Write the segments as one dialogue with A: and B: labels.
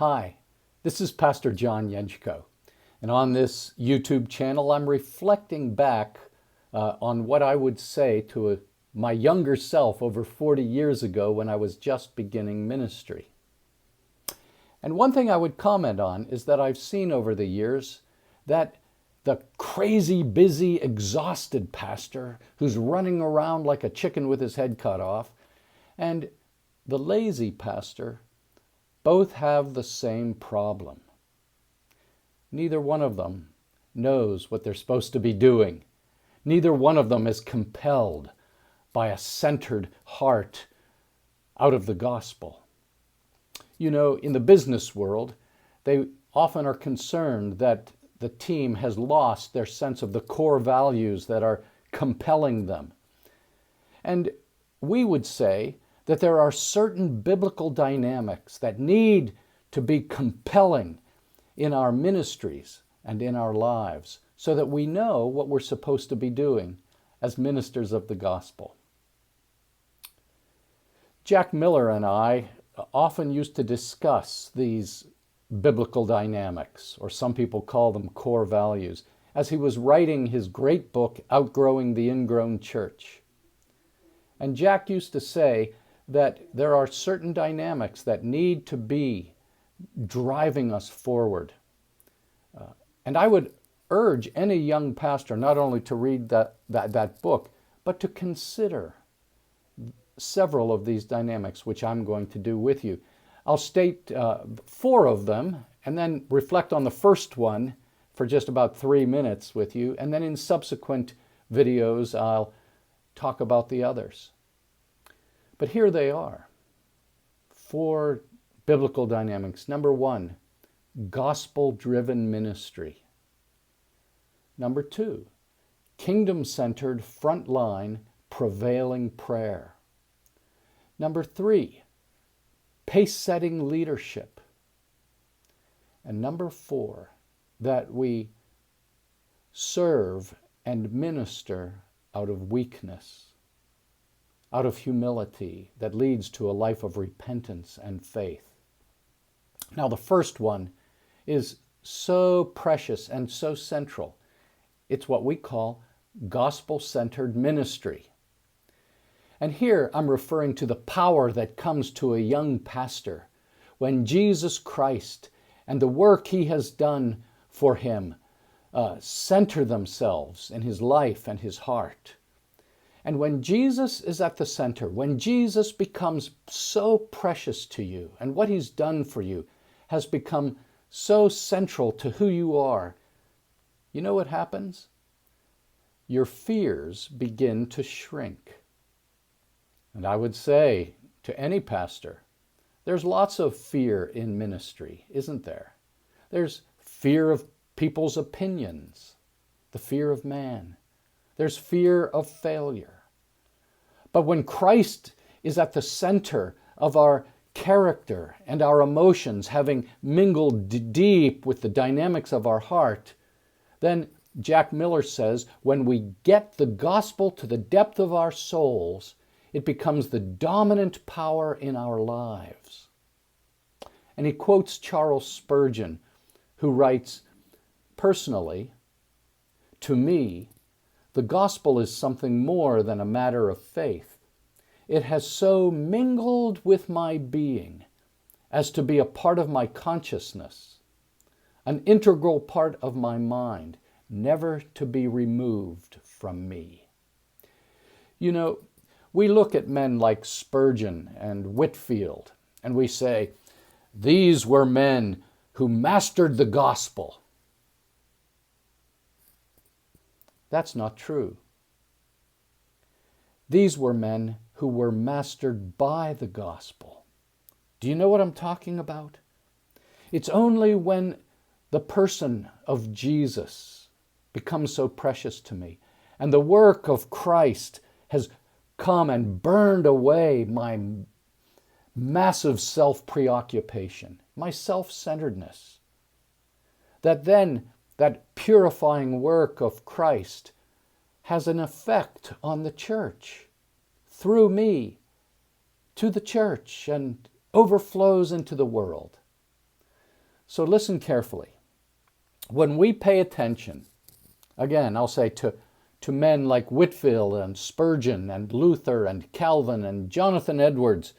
A: Hi, this is Pastor John Yenchko, and on this YouTube channel I'm reflecting back on what I would say to my younger self over 40 years ago when I was just beginning ministry. And one thing I would comment on is that I've seen over the years that the crazy, busy, exhausted pastor who's running around like a chicken with his head cut off, and the lazy pastor both have the same problem. Neither one of them knows what they're supposed to be doing. Neither one of them is compelled by a centered heart out of the gospel. You know, in the business world, they often are concerned that the team has lost their sense of the core values that are compelling them. And we would say that there are certain biblical dynamics that need to be compelling in our ministries and in our lives so that we know what we're supposed to be doing as ministers of the gospel. Jack Miller and I often used to discuss these biblical dynamics, or some people call them core values, as he was writing his great book, Outgrowing the Ingrown Church. And Jack used to say that there are certain dynamics that need to be driving us forward. And I would urge any young pastor not only to read that book, but to consider several of these dynamics, which I'm going to do with you. I'll state 4 of them and then reflect on the first one for just about 3 minutes with you. And then in subsequent videos, I'll talk about the others. But here they are. 4 biblical dynamics. Number 1, gospel-driven ministry. Number 2, kingdom-centered, frontline, prevailing prayer. Number 3, pace-setting leadership. And number 4, that we serve and minister out of weakness, out of humility that leads to a life of repentance and faith. Now, the first one is so precious and so central. It's what we call gospel-centered ministry. And here I'm referring to the power that comes to a young pastor when Jesus Christ and the work he has done for him center themselves in his life and his heart. And when Jesus is at the center, when Jesus becomes so precious to you and what he's done for you has become so central to who you are, you know what happens? Your fears begin to shrink. And I would say to any pastor, there's lots of fear in ministry, isn't there? There's fear of people's opinions, the fear of man. There's fear of failure. But when Christ is at the center of our character and our emotions, having mingled deep with the dynamics of our heart, then Jack Miller says, when we get the gospel to the depth of our souls, it becomes the dominant power in our lives. And he quotes Charles Spurgeon, who writes, "Personally, to me, the gospel is something more than a matter of faith. It has so mingled with my being as to be a part of my consciousness, an integral part of my mind, never to be removed from me." You know, we look at men like Spurgeon and Whitefield, and we say, these were men who mastered the gospel. That's not true. These were men who were mastered by the gospel. Do you know what I'm talking about? It's only when the person of Jesus becomes so precious to me, and the work of Christ has come and burned away my massive self-preoccupation, my self-centeredness, that then that purifying work of Christ has an effect on the church through me to the church and overflows into the world. So listen carefully. When we pay attention, again, I'll say to men like Whitefield and Spurgeon and Luther and Calvin and Jonathan Edwards,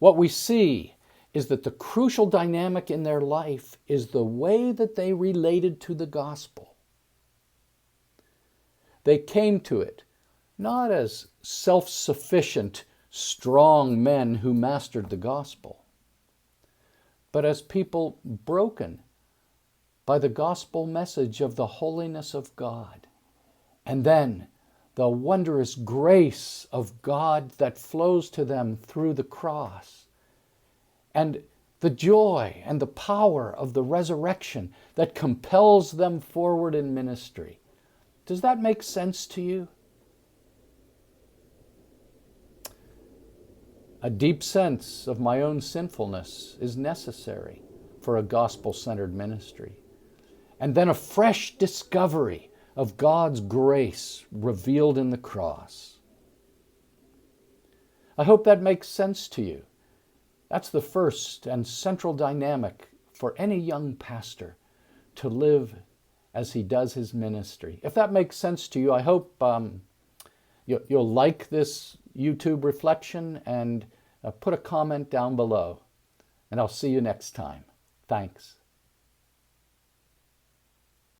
A: what we see is that the crucial dynamic in their life is the way that they related to the gospel. They came to it not as self-sufficient, strong men who mastered the gospel, but as people broken by the gospel message of the holiness of God, and then the wondrous grace of God that flows to them through the cross, and the joy and the power of the resurrection that compels them forward in ministry. Does that make sense to you? A deep sense of my own sinfulness is necessary for a gospel-centered ministry. And then a fresh discovery of God's grace revealed in the cross. I hope that makes sense to you. That's the first and central dynamic for any young pastor to live as he does his ministry. If that makes sense to you, I hope you'll like this YouTube reflection and put a comment down below. And I'll see you next time. Thanks.